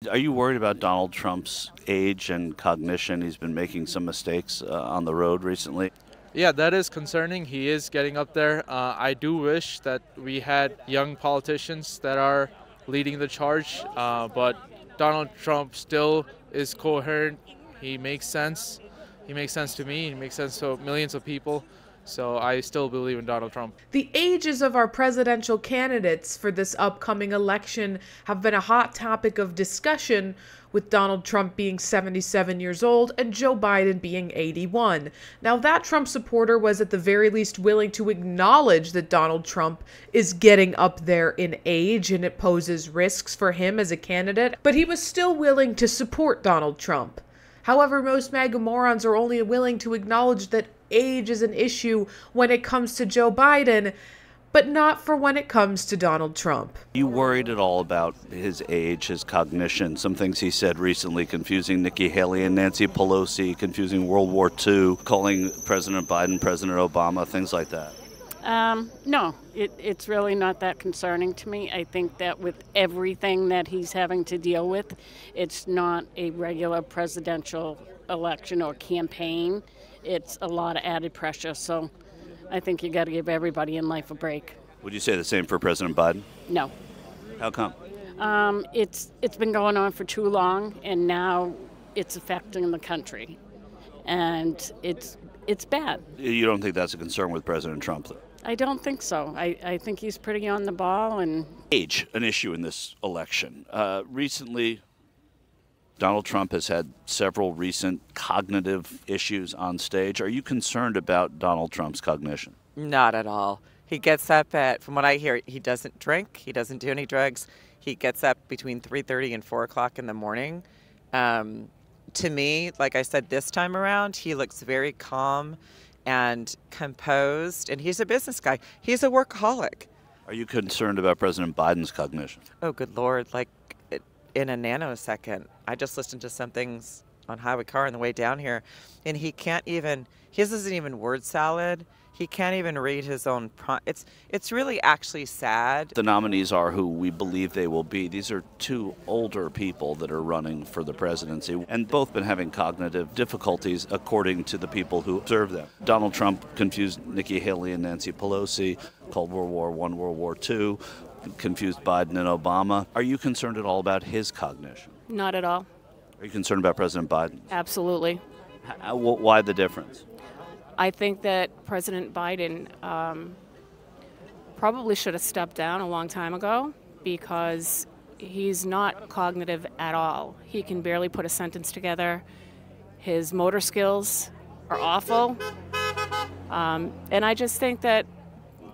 Are you worried about Donald Trump's age and cognition? He's been making some mistakes on the road recently. Yeah, that is concerning. He is getting up there. I do wish that we had young politicians that are leading the charge, but Donald Trump still is coherent. He makes sense. He makes sense to me. He makes sense to millions of people. So I still believe in Donald Trump. The ages of our presidential candidates for this upcoming election have been a hot topic of discussion, with Donald Trump being 77 years old and Joe Biden being 81. Now, that Trump supporter was at the very least willing to acknowledge that Donald Trump is getting up there in age and it poses risks for him as a candidate, but he was still willing to support Donald Trump. However, most MAGA morons are only willing to acknowledge that age is an issue when it comes to Joe Biden, but not for when it comes to Donald Trump. You worried at all about his age, his cognition? Some things he said recently, confusing Nikki Haley and Nancy Pelosi, confusing World War II, calling President Biden President Obama, things like that. No, it's really not that concerning to me. I think that with everything that he's having to deal with, it's not a regular presidential election or campaign. It's a lot of added pressure, so I think you got to give everybody in life a break. Would you say the same for President Biden? No. How come? It's been going on for too long, and now it's affecting the country, and it's bad. You don't think that's a concern with President Trump, though? I don't think so. I think he's pretty on the ball. And age, an issue in this election. Recently, Donald Trump has had several recent cognitive issues on stage. Are you concerned about Donald Trump's cognition? Not at all. He gets up from what I hear, he doesn't drink, he doesn't do any drugs. He gets up between 3:30 and 4 o'clock in the morning. To me, like I said, this time around, he looks very calm and composed, and he's a business guy. He's a workaholic. Are you concerned about President Biden's cognition? Oh, good Lord, like in a nanosecond. I just listened to some things on Highway Car on the way down here, and his isn't even word salad. He can't even read his own it's really actually sad. The nominees are who we believe they will be. These are two older people that are running for the presidency, and both been having cognitive difficulties according to the people who observe them. Donald Trump confused Nikki Haley and Nancy Pelosi, called World War I World War II, confused Biden and Obama. Are you concerned at all about his cognition? not at all. Are you concerned about President Biden? Absolutely. Why the difference? I think that President Biden probably should have stepped down a long time ago because he's not cognitive at all. He can barely put a sentence together. His motor skills are awful. And I just think that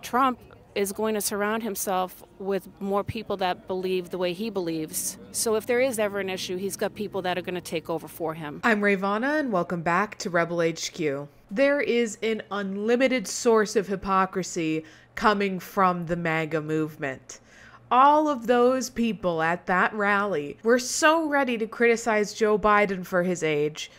Trump is going to surround himself with more people that believe the way he believes. So if there is ever an issue, he's got people that are going to take over for him. I'm Rayy Vana, and welcome back to Rebel HQ. There is an unlimited source of hypocrisy coming from the MAGA movement. All of those people at that rally were so ready to criticize Joe Biden for his age,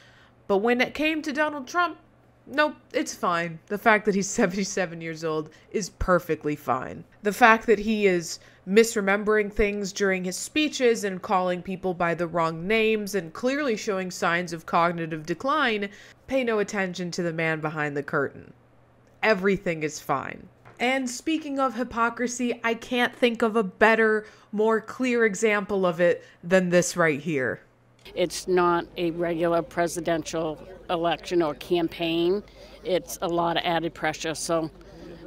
but when it came to Donald Trump, nope, it's fine. The fact that he's 77 years old is perfectly fine. The fact that he is misremembering things during his speeches and calling people by the wrong names and clearly showing signs of cognitive decline, pay no attention to the man behind the curtain. Everything is fine. And speaking of hypocrisy, I can't think of a better, more clear example of it than this right here. It's not a regular presidential election or campaign. It's a lot of added pressure. So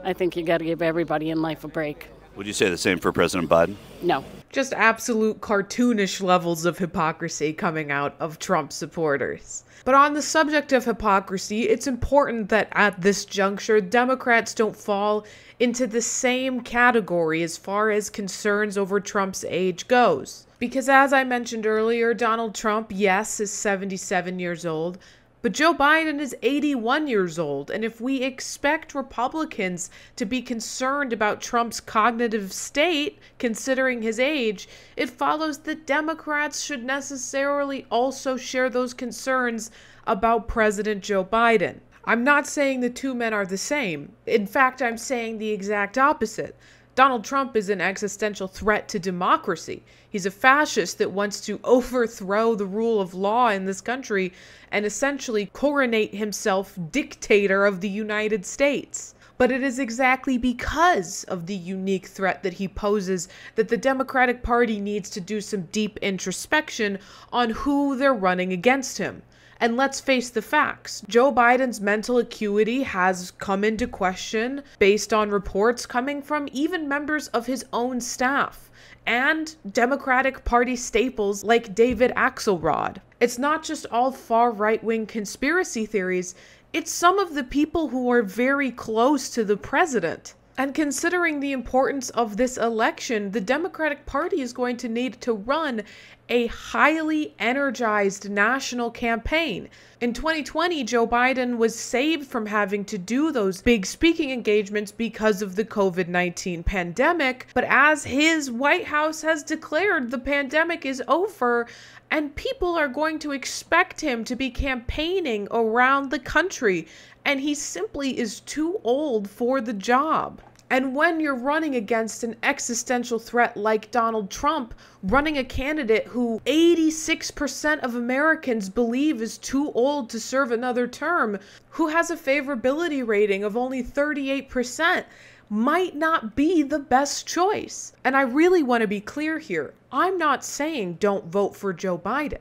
I think you got to give everybody in life a break. Would you say the same for President Biden? No. Just absolute cartoonish levels of hypocrisy coming out of Trump supporters. But on the subject of hypocrisy, it's important that at this juncture, Democrats don't fall into the same category as far as concerns over Trump's age goes. Because as I mentioned earlier, Donald Trump, yes, is 77 years old, but Joe Biden is 81 years old, and if we expect Republicans to be concerned about Trump's cognitive state, considering his age, it follows that Democrats should necessarily also share those concerns about President Joe Biden. I'm not saying the two men are the same. In fact, I'm saying the exact opposite. Donald Trump is an existential threat to democracy. He's a fascist that wants to overthrow the rule of law in this country and essentially coronate himself dictator of the United States. But it is exactly because of the unique threat that he poses that the Democratic Party needs to do some deep introspection on who they're running against him. And let's face the facts. Joe Biden's mental acuity has come into question based on reports coming from even members of his own staff and Democratic Party staples like David Axelrod. It's not just all far right-wing conspiracy theories, it's some of the people who are very close to the president. And considering the importance of this election, the Democratic Party is going to need to run a highly energized national campaign. In 2020, Joe Biden was saved from having to do those big speaking engagements because of the COVID-19 pandemic. But as his White House has declared, the pandemic is over, and people are going to expect him to be campaigning around the country, and he simply is too old for the job. And when you're running against an existential threat like Donald Trump, running a candidate who 86% of Americans believe is too old to serve another term, who has a favorability rating of only 38%, might not be the best choice. And I really want to be clear here. I'm not saying don't vote for Joe Biden.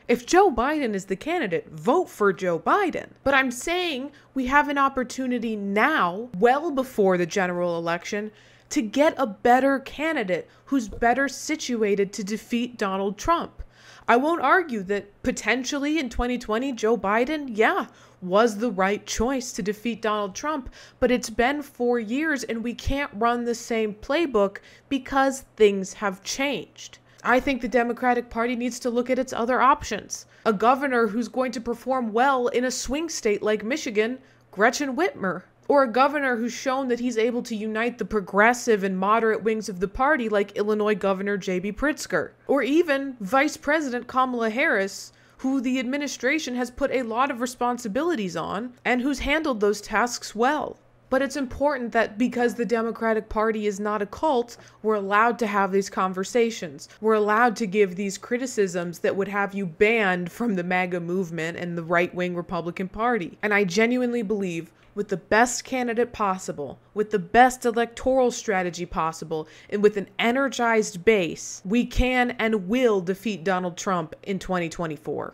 If Joe Biden is the candidate, vote for Joe Biden. But I'm saying we have an opportunity now, well before the general election, to get a better candidate who's better situated to defeat Donald Trump. I won't argue that potentially in 2020, Joe Biden, was the right choice to defeat Donald Trump, but it's been 4 years and we can't run the same playbook because things have changed. I think the Democratic Party needs to look at its other options. A governor who's going to perform well in a swing state like Michigan, Gretchen Whitmer. Or a governor who's shown that he's able to unite the progressive and moderate wings of the party like Illinois Governor J.B. Pritzker. Or even Vice President Kamala Harris, who the administration has put a lot of responsibilities on and who's handled those tasks well. But it's important that because the Democratic Party is not a cult, we're allowed to have these conversations. We're allowed to give these criticisms that would have you banned from the MAGA movement and the right-wing Republican Party. And I genuinely believe with the best candidate possible, with the best electoral strategy possible, and with an energized base, we can and will defeat Donald Trump in 2024.